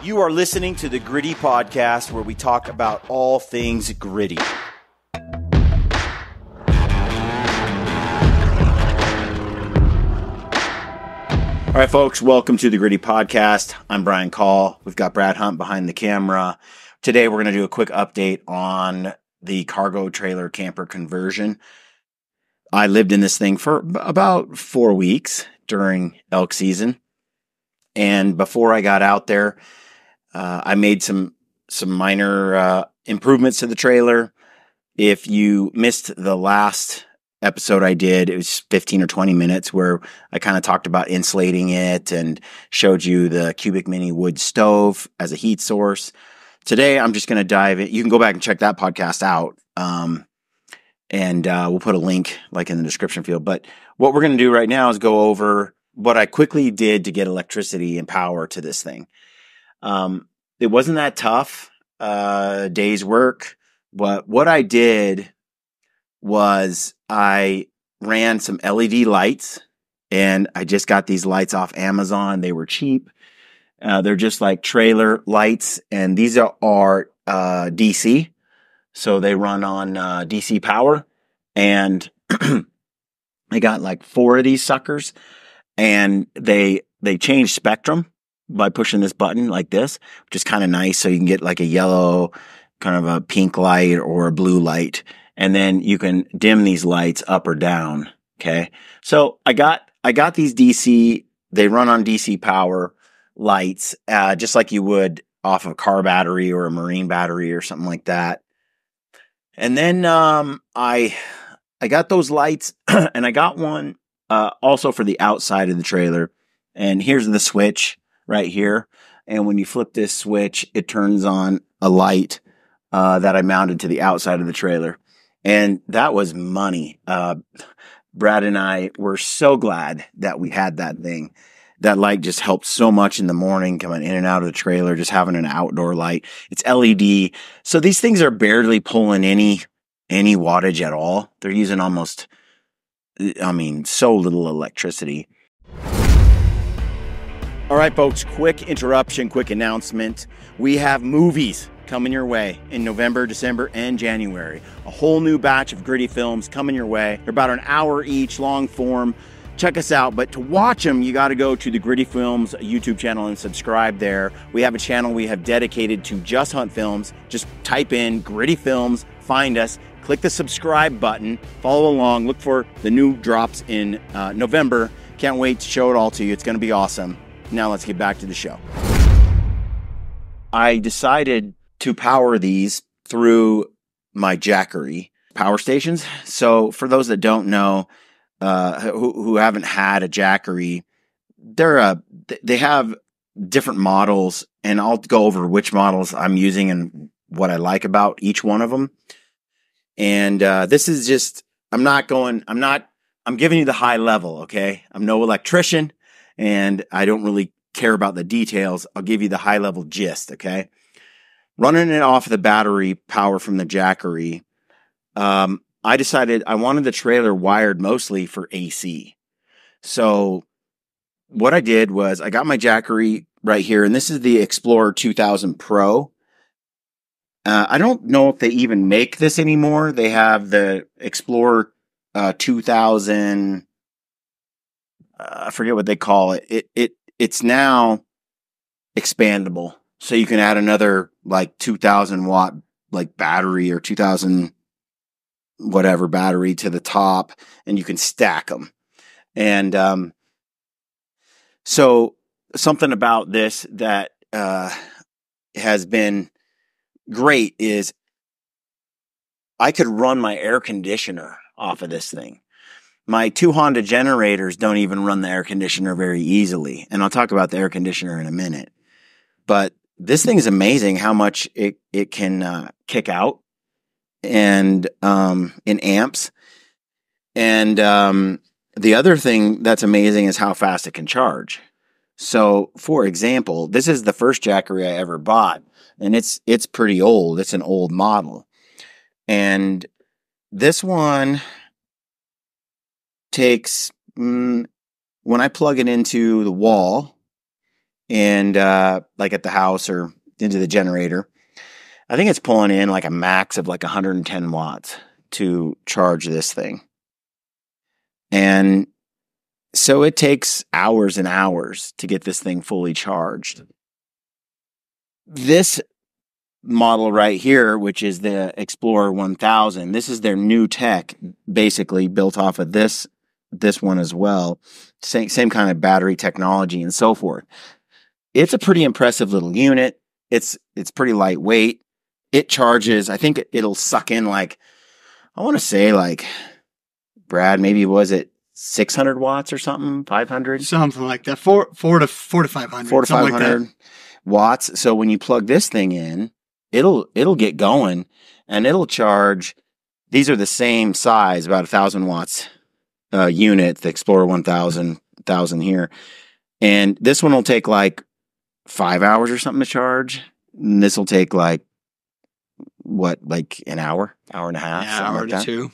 You are listening to the Gritty Podcast, where we talk about all things gritty. All right, folks, welcome to the Gritty Podcast. I'm Brian Call. We've got Brad Hunt behind the camera. Today, we're going to do a quick update on the cargo trailer camper conversion. I lived in this thing for about 4 weeks during elk season. And before I got out there, I made some minor improvements to the trailer. If you missed the last episode I did, it was 15 or 20 minutes where I kind of talked about insulating it and showed you the cubic mini wood stove as a heat source. Today, I'm just going to dive in. You can go back and check that podcast out. And we'll put a link like in the description field. But what we're going to do right now is go over what I quickly did to get electricity and power to this thing. It wasn't that tough, day's work, but what I did was I ran some LED lights, and I just got these lights off Amazon. They were cheap. They're just like trailer lights, and these are DC, so they run on DC power, and I got like 4 of these suckers. And they change spectrum by pushing this button like this, which is kind of nice. So you can get like a yellow, kind of a pink light or a blue light. And then you can dim these lights up or down. Okay. So I got these DC, they run on DC power lights, just like you would off a car battery or a marine battery or something like that. And then, I got those lights and I got one also for the outside of the trailer. And here's the switch right here. And when you flip this switch, it turns on a light that I mounted to the outside of the trailer. And that was money. Brad and I were so glad that we had that thing. That light just helped so much in the morning coming in and out of the trailer, just having an outdoor light. It's LED. So these things are barely pulling any wattage at all. They're using so little electricity. All right, folks, quick interruption, quick announcement. We have movies coming your way in November, December, and January. A whole new batch of gritty films coming your way. They're about an hour each, long form. Check us out. But to watch them, you got to go to the Gritty Films YouTube channel and subscribe there. We have a channel we have dedicated to just hunt films. Just type in Gritty Films, find us. Click the subscribe button, follow along, look for the new drops in November. Can't wait to show it all to you. It's going to be awesome. Now let's get back to the show. I decided to power these through my Jackery power stations. So for those that don't know, who haven't had a Jackery, they have different models, and I'll go over which models I'm using and what I like about each one of them. And this is just, I'm giving you the high level, okay? I'm no electrician, and I don't really care about the details. I'll give you the high level gist, okay? Running it off of the battery power from the Jackery, I decided I wanted the trailer wired mostly for AC. So what I did was I got my Jackery right here, and this is the Explorer 2000 Pro. I don't know if they even make this anymore. They have the Explorer 2000. I forget what they call it. It's now expandable, so you can add another like 2000 watt like battery or 2000 whatever battery to the top, and you can stack them. And so something about this that has been great is I could run my air conditioner off of this thing. My 2 Honda generators don't even run the air conditioner very easily. And I'll talk about the air conditioner in a minute. But this thing is amazing how much it can kick out and in amps. And the other thing that's amazing is how fast it can charge. So, for example, this is the first Jackery I ever bought, and it's pretty old. It's an old model. And this one takes, when I plug it into the wall, and like at the house or into the generator. I think it's pulling in like a max of like 110 watts to charge this thing. And so it takes hours and hours to get this thing fully charged. This model right here, which is the Explorer 1000, this is their new tech, basically built off of this one as well. Same kind of battery technology and so forth. It's a pretty impressive little unit. It's pretty lightweight. It charges, I think it'll suck in like, I want to say like, Brad, maybe was it 600 watts or something? 500? Something like that. Four to 500. 4 to 500 like watts. So when you plug this thing in, it'll get going and it'll charge. These are the same size, about 1,000 watts unit, the Explorer 1000 here. And this one will take like 5 hours or something to charge. And this will take like, what, like an hour and a half? Yeah, hour to two.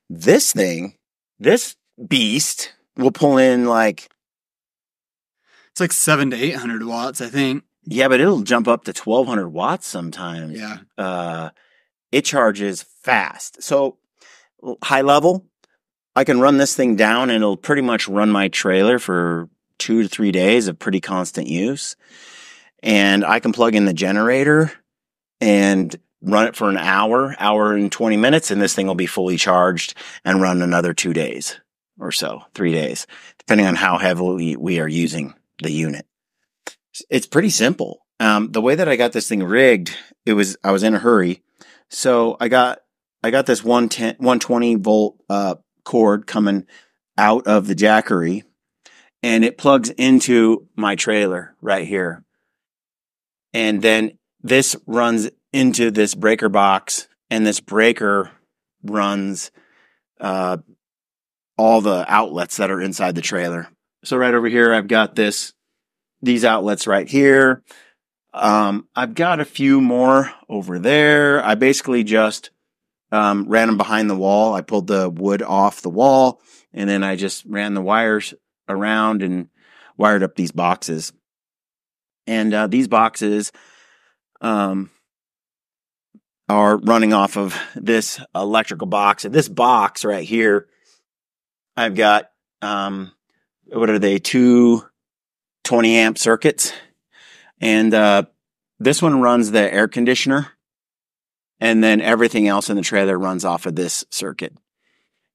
This thing, this beast will pull in like... It's like 700 to 800 watts, I think. Yeah, but it'll jump up to 1,200 watts sometimes. Yeah. It charges fast. So high level, I can run this thing down and it'll pretty much run my trailer for 2 to 3 days of pretty constant use. And I can plug in the generator and run it for an hour and 20 minutes, and this thing will be fully charged and run another 2 days or so, 3 days, depending on how heavily we are using the unit. It's pretty simple. The way that I got this thing rigged, I was in a hurry. So I got this 120 volt cord coming out of the Jackery, and it plugs into my trailer right here. And then this runs into this breaker box, and this breaker runs all the outlets that are inside the trailer. So right over here, I've got these outlets right here. I've got a few more over there. I basically just ran them behind the wall. I pulled the wood off the wall, and then I just ran the wires around and wired up these boxes. And these boxes are running off of this electrical box. And this box right here, I've got, what are they, 2 20 amp circuits. And this one runs the air conditioner. And then everything else in the trailer runs off of this circuit.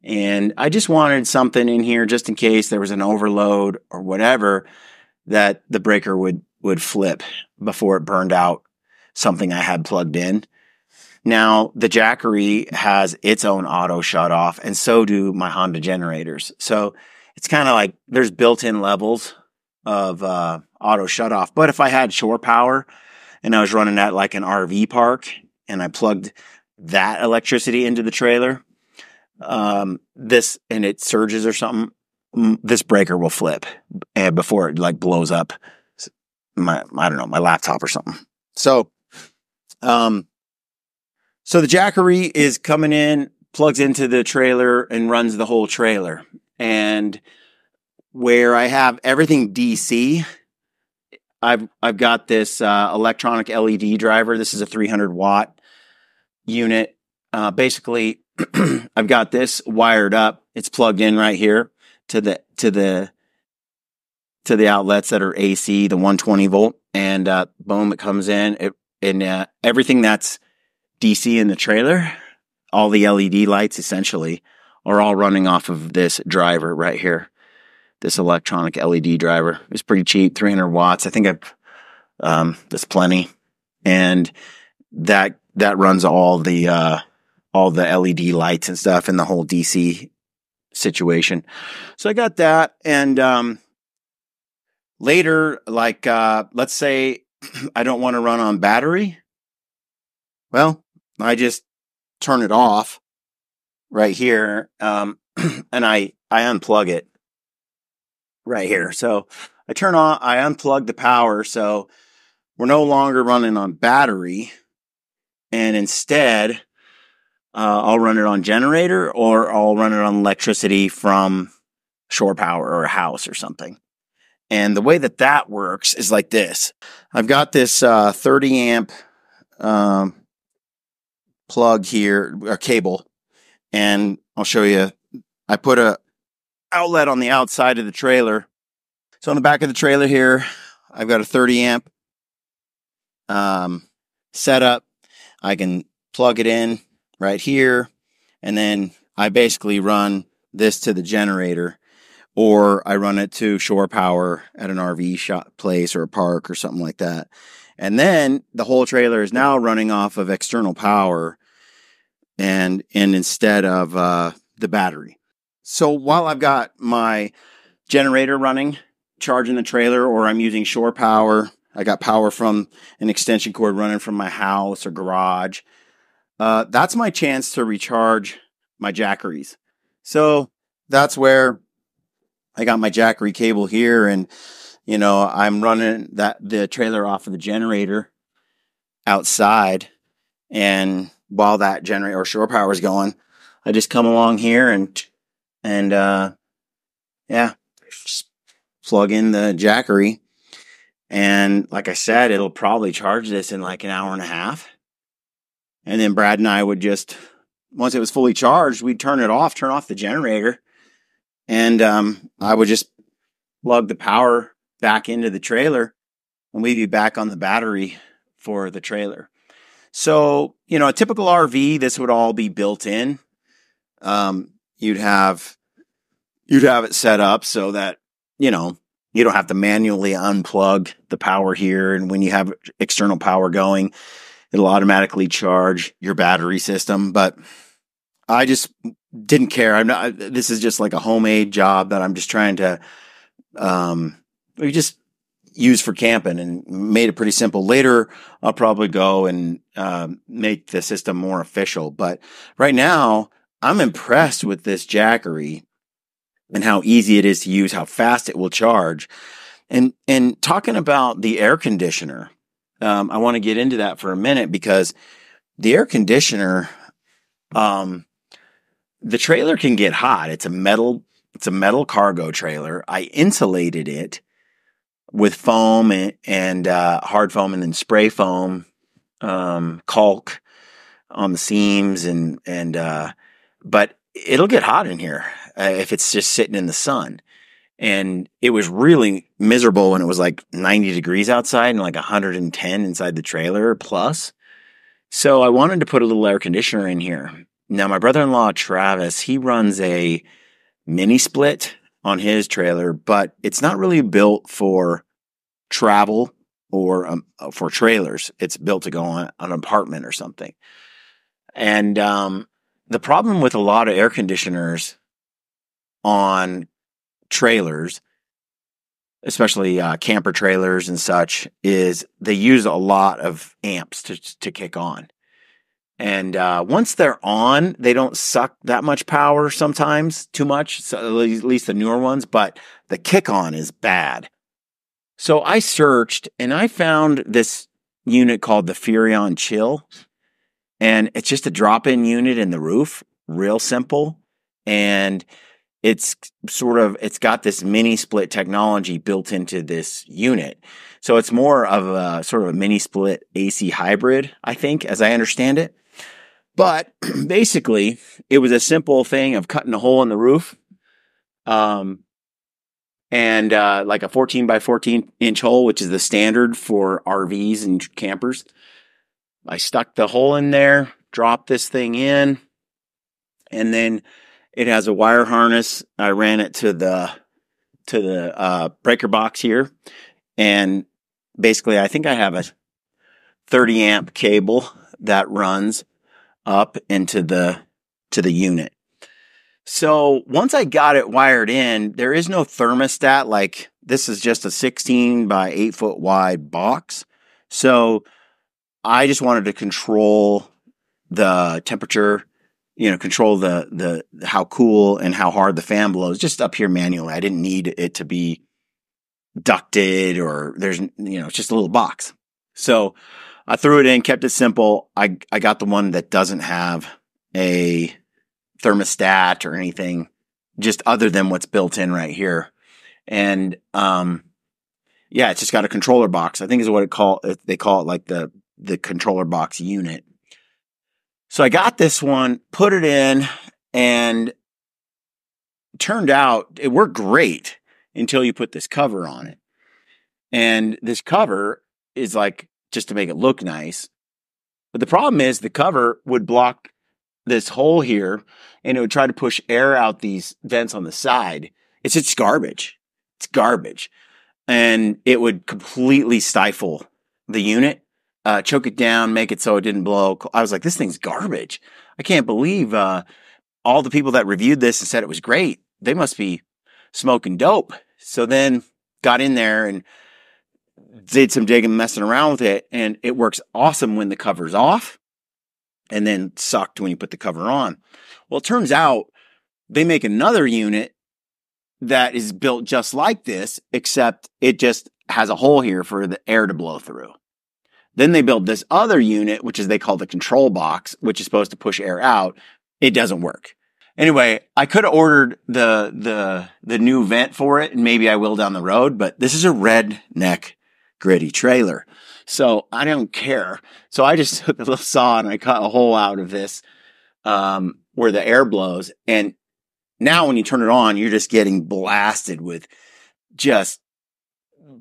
And I just wanted something in here just in case there was an overload or whatever, that the breaker would flip before it burned out something I had plugged in. Now, the Jackery has its own auto shut off, and so do my Honda generators. So it's kind of like there's built-in levels of auto shut off. But if I had shore power and I was running at like an RV park and I plugged that electricity into the trailer, and it surges or something, this breaker will flip before it like blows up my laptop or something. So the Jackery is coming in, plugs into the trailer, and runs the whole trailer. And where I have everything DC, I've got this electronic LED driver. This is a 300 watt unit. Basically, I've got this wired up. It's plugged in right here to the outlets that are AC, the 120 volt, and boom, it comes in. Everything that's DC in the trailer, all the LED lights essentially, are all running off of this driver right here. This electronic LED driver. It's pretty cheap, 300 watts. I think that's plenty. And that runs all the LED lights and stuff in the whole DC situation. So I got that. And later, like let's say I don't want to run on battery. Well, I just turn it off right here, and I unplug it right here. So I unplug the power, so we're no longer running on battery, and instead I'll run it on generator, or I'll run it on electricity from shore power or a house or something. And the way that that works is like this. I've got this 30 amp plug here, a cable, and I'll show you. I put a outlet on the outside of the trailer. So on the back of the trailer here, I've got a 30 amp setup. I can plug it in right here, and then I basically run this to the generator, or I run it to shore power at an RV shop place or a park or something like that. And then the whole trailer is now running off of external power and instead of the battery. So while I've got my generator running, charging the trailer, or I'm using shore power, I got power from an extension cord running from my house or garage. That's my chance to recharge my Jackeries. So that's where I got my Jackery cable here, and I'm running the trailer off of the generator outside, and while that generator or shore power is going, I just come along here and just plug in the Jackery, and like I said, it'll probably charge this in like an hour and a half. And then Brad and I would just, once it was fully charged, we'd turn off the generator, and I would just plug the power back into the trailer, and we'd be back on the battery for the trailer. So, a typical RV, this would all be built in. You'd have it set up so that, you don't have to manually unplug the power here. And when you have external power going, it'll automatically charge your battery system. But I just didn't care. This is just like a homemade job that I'm just trying to, we just use for camping, and made it pretty simple. Later, I'll probably go and make the system more official. But right now, I'm impressed with this Jackery and how easy it is to use, how fast it will charge. And talking about the air conditioner, I want to get into that for a minute, because the air conditioner, the trailer can get hot. It's a metal cargo trailer. I insulated it with foam and hard foam, and then spray foam, caulk on the seams, but it'll get hot in here if it's just sitting in the sun. And it was really miserable when it was like 90 degrees outside and like 110 inside the trailer plus. So I wanted to put a little air conditioner in here. Now, my brother-in-law, Travis, he runs a mini split on his trailer, but it's not really built for travel or for trailers. It's built to go on an apartment or something. And the problem with a lot of air conditioners on trailers, especially camper trailers and such, is they use a lot of amps to kick on. And once they're on, they don't suck that much power sometimes, too much, so at least the newer ones, but the kick on is bad. So I searched, and I found this unit called the Furrion Chill, and it's just a drop-in unit in the roof, real simple, and it's got this mini split technology built into this unit. So it's more of a sort of a mini split AC hybrid, I think, as I understand it. But basically, it was a simple thing of cutting a hole in the roof, and like a 14 by 14 inch hole, which is the standard for RVs and campers. I stuck the hole in there, dropped this thing in, and then it has a wire harness. I ran it to the breaker box here, and basically, I think I have a 30 amp cable that runs up into the unit. So once I got it wired in, there is no thermostat. Like, this is just a 16 by 8 foot wide box. So I just wanted to control the temperature, control the how cool and how hard the fan blows just up here manually. I didn't need it to be ducted, or there's, it's just a little box. So I threw it in, kept it simple. I got the one that doesn't have a thermostat or anything, just other than what's built in right here. And Yeah, it's just got a controller box. I think is what they call it, like the controller box unit. So I got this one, put it in, and turned out it worked great until you put this cover on it. And this cover is like just to make it look nice. But the problem is the cover would block this hole here and it would try to push air out these vents on the side. It's just garbage. It's garbage. And it would completely stifle the unit, choke it down, make it so it didn't blow. I was like, this thing's garbage. I can't believe all the people that reviewed this and said it was great. They must be smoking dope. So then got in there and did some digging, messing around with it, and it works awesome when the cover's off and then sucked when you put the cover on. Well, it turns out they make another unit that is built just like this, except it just has a hole here for the air to blow through. Then they built this other unit, which is they call the control box, which is supposed to push air out. It doesn't work. Anyway, I could have ordered the new vent for it, and maybe I will down the road, but this is a redneck gritty trailer. So I don't care. So I just took a little saw and I cut a hole out of this where the air blows. And now when you turn it on, you're just getting blasted with just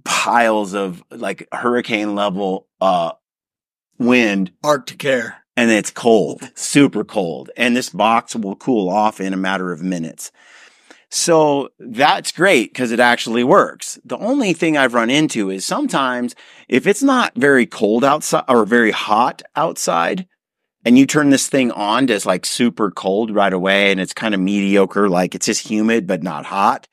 piles of like hurricane level wind. Arctic air. And it's cold, super cold. And this box will cool off in a matter of minutes. So that's great because it actually works. The only thing I've run into is sometimes if it's not very cold outside or very hot outside and you turn this thing on to like super cold right away and it's kind of mediocre, like it's just humid but not hot,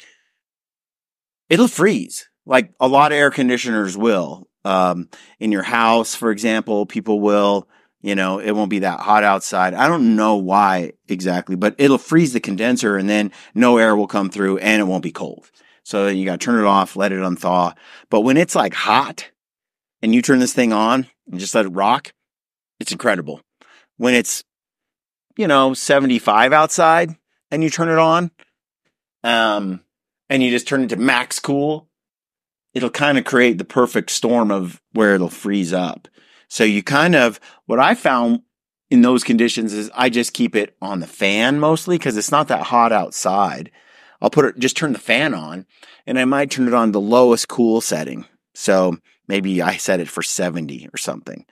it'll freeze. Like a lot of air conditioners will. In your house, for example, people will. You know, it won't be that hot outside. I don't know why exactly, but it'll freeze the condenser and then no air will come through and it won't be cold. So you got to turn it off, let it unthaw. But when it's like hot and you turn this thing on and just let it rock, it's incredible. When it's, 75 outside and you turn it on, and you just turn it to max cool, it'll kind of create the perfect storm of where it'll freeze up. So you what I found in those conditions is I just keep it on the fan mostly because it's not that hot outside. I'll just turn the fan on and I might turn it on the lowest cool setting. So maybe I set it for 70 or something.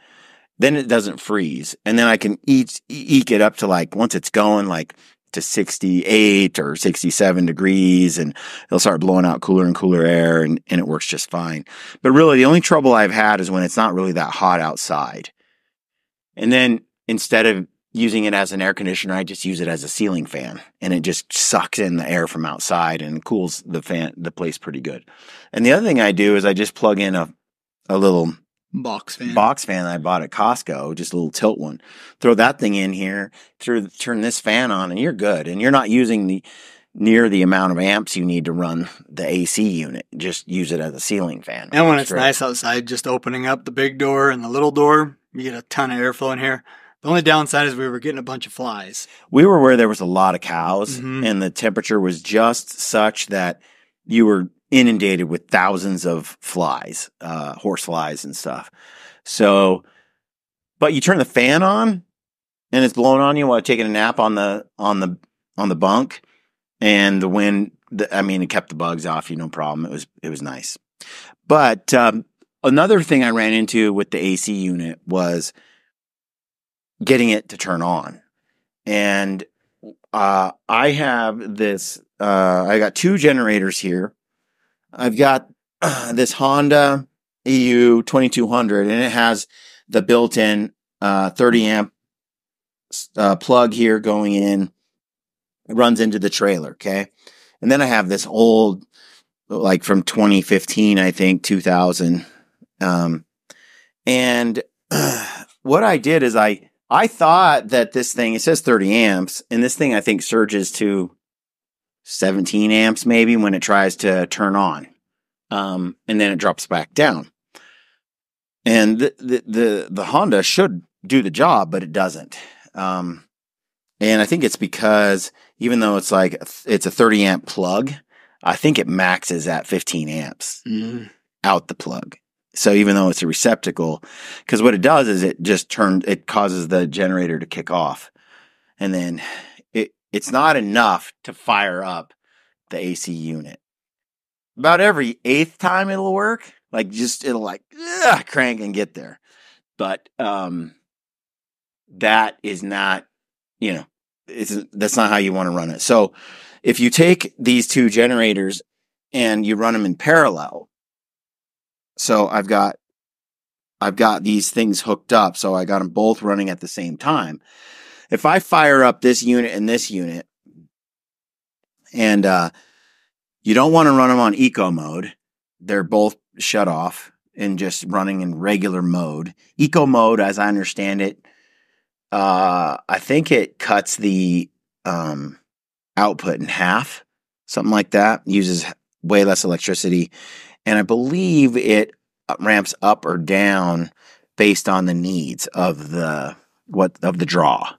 Then it doesn't freeze. And then I can eke it up to like, once it's going like to 68 or 67 degrees and it'll start blowing out cooler and cooler air and it works just fine. But really the only trouble I've had is when it's not really that hot outside. And then instead of using it as an air conditioner, I just use it as a ceiling fan and it just sucks in the air from outside and cools the place pretty good. And the other thing I do is I just plug in a little box fan that I bought at Costco, just a little tilt one. Throw that thing in here, turn this fan on, and you're good. And you're not using near the amount of amps you need to run the AC unit. Just use it as a ceiling fan. And when it's nice outside, just opening up the big door and the little door, you get a ton of airflow in here. The only downside is we were getting a bunch of flies. We were where there was a lot of cows, and the temperature was just such that you were inundated with thousands of flies, horse flies and stuff. So, but you turn the fan on and it's blowing on you while taking a nap on the bunk, and the wind, it kept the bugs off you, no problem. It was nice. But, another thing I ran into with the AC unit was getting it to turn on. And, I have this, I got two generators here. I've got this Honda KUIU 2200 and it has the built-in 30 amp plug here going in. It runs into the trailer, okay? And then I have this old, like from 2015, I think, 2000. And what I did is I thought that this thing, it says 30 amps, and this thing I think surges to 17 amps maybe when it tries to turn on. And then it drops back down. And the Honda should do the job, but it doesn't. And I think it's because even though it's a 30 amp plug, I think it maxes at 15 amps. out the plug. So even though it's a receptacle, because what it does is it causes the generator to kick off. And then it's not enough to fire up the AC unit. About every 8th time it'll work. Like it'll like crank and get there. But that is not, that's not how you want to run it. So if you take these two generators and you run them in parallel, so I've got these things hooked up, so I got them both running at the same time. If I fire up this unit and this unit, and you don't want to run them on eco mode, they're both shut off and just running in regular mode. Eco mode, as I understand it, I think it cuts the output in half, something like that, uses way less electricity. And I believe it ramps up or down based on the needs of the draw,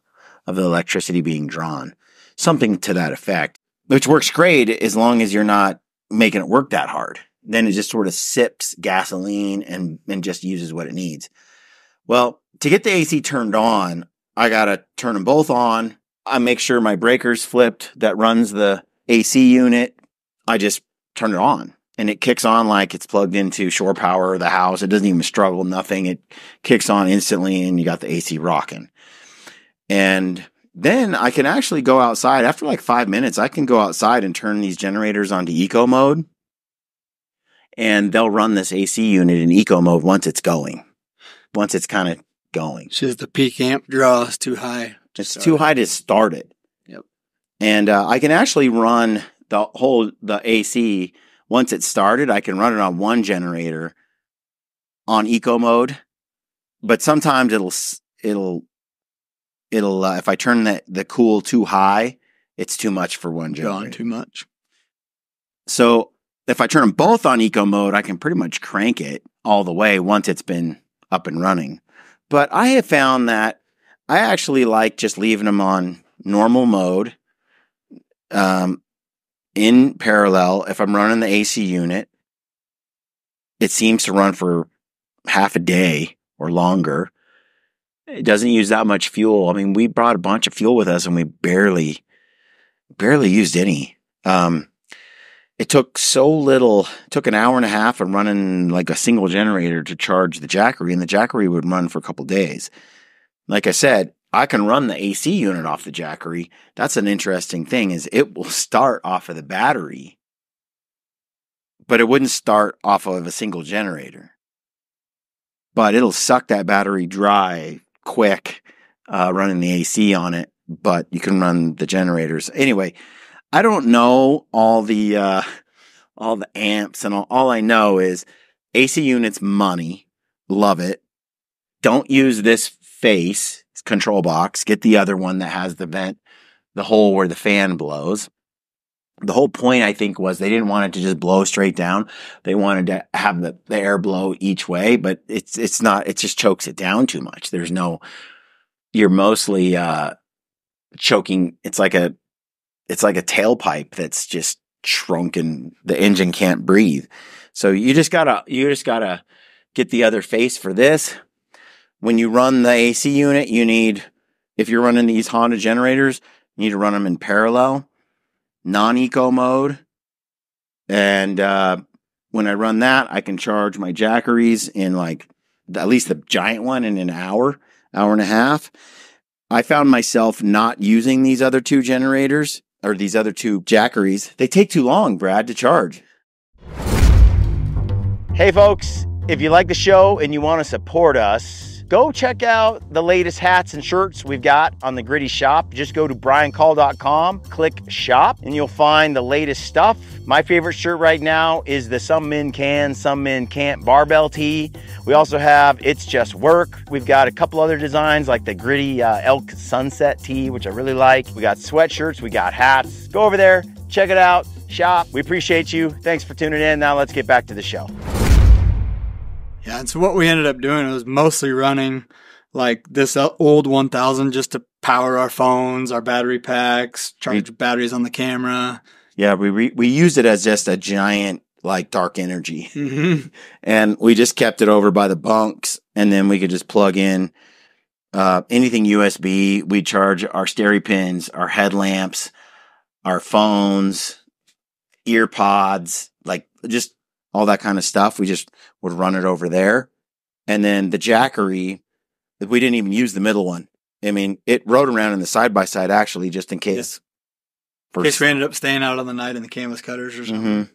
of the electricity being drawn. Something to that effect, which works great as long as you're not making it work that hard. Then it just sort of sips gasoline and just uses what it needs. Well, to get the AC turned on, I got to turn them both on. I make sure my breaker's flipped that runs the AC unit. I just turn it on. And it kicks on like it's plugged into shore power or the house. It doesn't even struggle, nothing. It kicks on instantly and you got the AC rocking. And then I can actually go outside. After like 5 minutes, I can go outside and turn these generators onto eco mode. And they'll run this AC unit in eco mode once it's going. Once it's kind of going. It's just the peak amp draw is too high. It's too high to start it. Yep. And I can actually run the AC. Once it's started, I can run it on one generator on eco mode, but sometimes it'll if I turn the cool too high, it's too much for one generator. Gone too much. So if I turn them both on eco mode, I can pretty much crank it all the way once it's been up and running. But I have found that I actually like just leaving them on normal mode. In parallel, if I'm running the AC unit, it seems to run for half a day or longer. It doesn't use that much fuel. I mean, we brought a bunch of fuel with us and we barely used any. It took so little, it took an hour and a half of running like a single generator to charge the Jackery, and the Jackery would run for a couple days. Like I said, I can run the AC unit off the Jackery. That's an interesting thing, is it will start off of the battery, but it wouldn't start off of a single generator. But it'll suck that battery dry quick, running the AC on it, but you can run the generators. Anyway, I don't know all the amps and all I know is AC unit's money. Love it. Don't use this face control box. Get the other one that has the vent, the hole where the fan blows. The whole point, I think, was they didn't want it to just blow straight down. They wanted to have the air blow each way, but it's not, it just chokes it down too much. You're mostly choking. It's like a tailpipe that's just shrunk and the engine can't breathe. So you just gotta get the other face for this. When you run the AC unit, if you're running these Honda generators, you need to run them in parallel, non-eco mode. And when I run that, I can charge my Jackeries in at least the giant one in an hour and a half. I found myself not using these other two generators or these other two Jackeries. They take too long, Brad, to charge. Hey folks, if you like the show and you want to support us, go check out the latest hats and shirts we've got on the Gritty shop. Just go to briancall.com, click shop, and you'll find the latest stuff. My favorite shirt right now is the Some Men Can, Some Men Can't barbell tee. We also have It's Just Work. We've got a couple other designs like the Gritty Elk Sunset tee, which I really like. We got sweatshirts, we got hats. Go over there, check it out, shop. We appreciate you. Thanks for tuning in. Now let's get back to the show. Yeah, and so what we ended up doing was mostly running like this old 1000 just to power our phones, our battery packs, charge batteries on the camera. Yeah, we used it as just a giant like dark energy. Mm-hmm. And we just kept it over by the bunks, and then we could just plug in anything USB. We charge our stereo pins, our headlamps, our phones, ear pods, like just all that kind of stuff. We just would run it over there. And then the Jackery, we didn't even use the middle one. I mean, it rode around in the side-by-side actually, just in case. In case we ended up staying out on the night in the canvas cutters or something. Mm-hmm.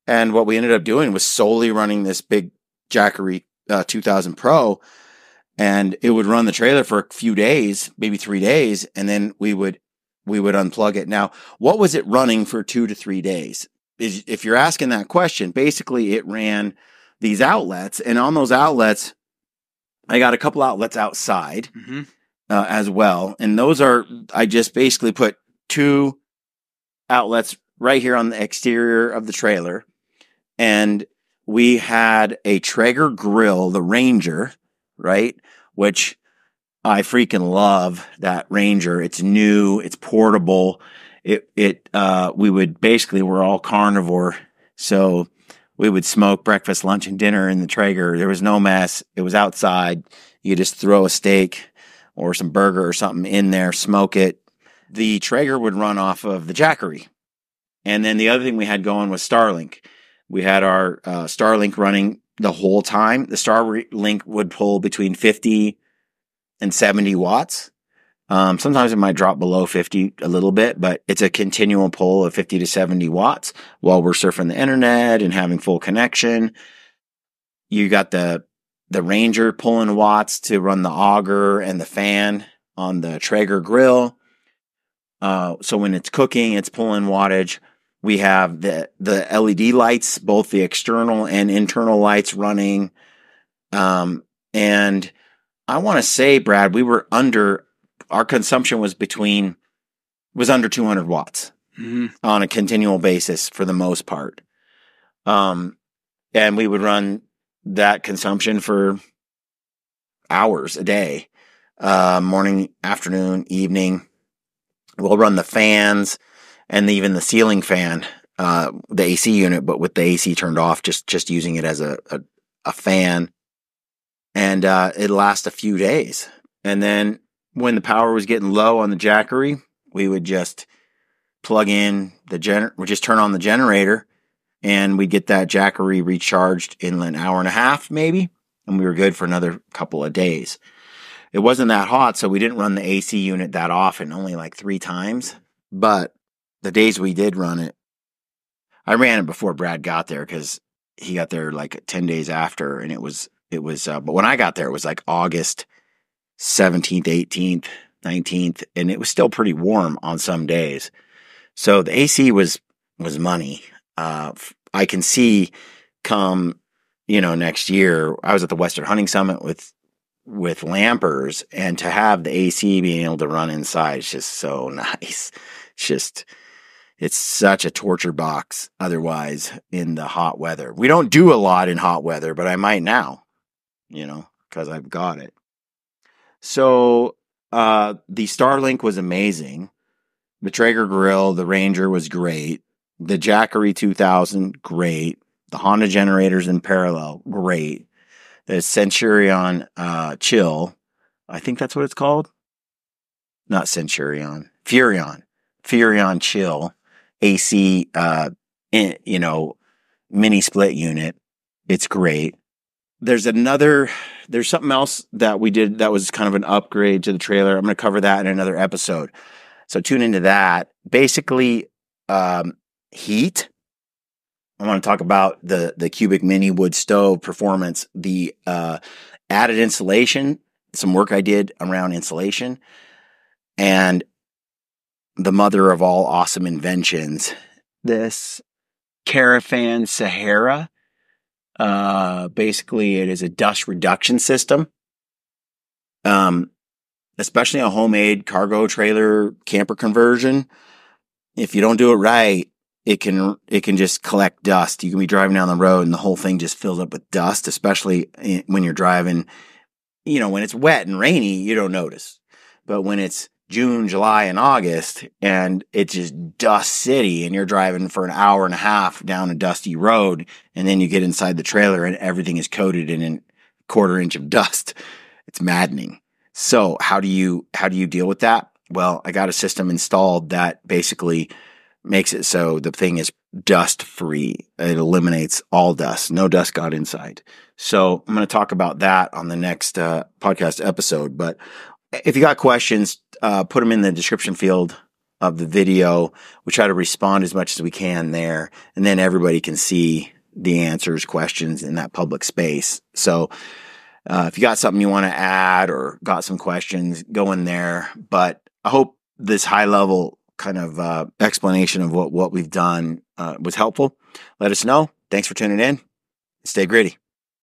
And what we ended up doing was solely running this big Jackery 2000 Pro, and it would run the trailer for a few days, maybe 3 days, and then we would unplug it. Now, what was it running for 2 to 3 days? If you're asking that question, basically it ran these outlets, and on those outlets, I got a couple outlets outside as well, and those are, I just basically put 2 outlets right here on the exterior of the trailer. And we had a Traeger grill, the Ranger, right? Which I freaking love that Ranger. It's new, it's portable. We would basically, we're all carnivore. So we would smoke breakfast, lunch, and dinner in the Traeger. There was no mess. It was outside. You just throw a steak or some burger or something in there, smoke it. The Traeger would run off of the Jackery. And then the other thing we had going was Starlink. We had our Starlink running the whole time. The Starlink would pull between 50 and 70 watts. Sometimes it might drop below 50 a little bit, but it's a continual pull of 50 to 70 watts while we're surfing the internet and having full connection. You got the Ranger pulling watts to run the auger and the fan on the Traeger grill. So when it's cooking, it's pulling wattage. We have the LED lights, both the external and internal lights running. And I want to say, Brad, our consumption was under 200 watts on a continual basis for the most part. And we would run that consumption for hours a day, morning, afternoon, evening. We'll run the fans and even the ceiling fan, the AC unit, but with the AC turned off, just using it as a fan. And it lasts a few days. And then when the power was getting low on the Jackery, we would just plug in we'd just turn on the generator, and we'd get that Jackery recharged in an hour and a half, maybe, and we were good for another couple of days. It wasn't that hot, so we didn't run the AC unit that often, only like 3 times. But the days we did run it, I ran it before Brad got there because he got there like 10 days after, and it was. But when I got there, it was like August 17th, 18th, 19th, and it was still pretty warm on some days. So the AC was money. I can see come, next year, I was at the Western Hunting Summit with Lampers, and to have the AC being able to run inside is just so nice. It's such a torture box otherwise in the hot weather. We don't do a lot in hot weather, but I might now, because I've got it. So the Starlink was amazing. The Traeger grill, the Ranger was great. The Jackery 2000, great. The Honda generators in parallel, great. The Centurion Chill, I think that's what it's called. Not Centurion, Furion Chill AC, mini split unit. It's great. There's something else that we did that was kind of an upgrade to the trailer. I'm going to cover that in another episode. So tune into that. Basically, heat. I want to talk about the Cubic Mini Wood Stove performance, the added insulation, some work I did around insulation, and the mother of all awesome inventions, this Carafan Sahara. Basically, it is a dust reduction system. Especially a homemade cargo trailer camper conversion. If you don't do it right, it can just collect dust. You can be driving down the road and the whole thing just fills up with dust, especially when you're driving, when it's wet and rainy, you don't notice. But when it's June, July, and August, and it's just dust city, and you're driving for an hour and a half down a dusty road, and then you get inside the trailer and everything is coated in a quarter inch of dust. It's maddening. So how do you deal with that? Well, I got a system installed that basically makes it so the thing is dust free. It eliminates all dust. No dust got inside. So I'm going to talk about that on the next podcast episode. But if you got questions, put them in the description field of the video. We try to respond as much as we can there, and then everybody can see the answers, questions in that public space. So if you got something you want to add or got some questions, go in there. But I hope this high level kind of explanation of what we've done was helpful. Let us know. Thanks for tuning in. Stay gritty.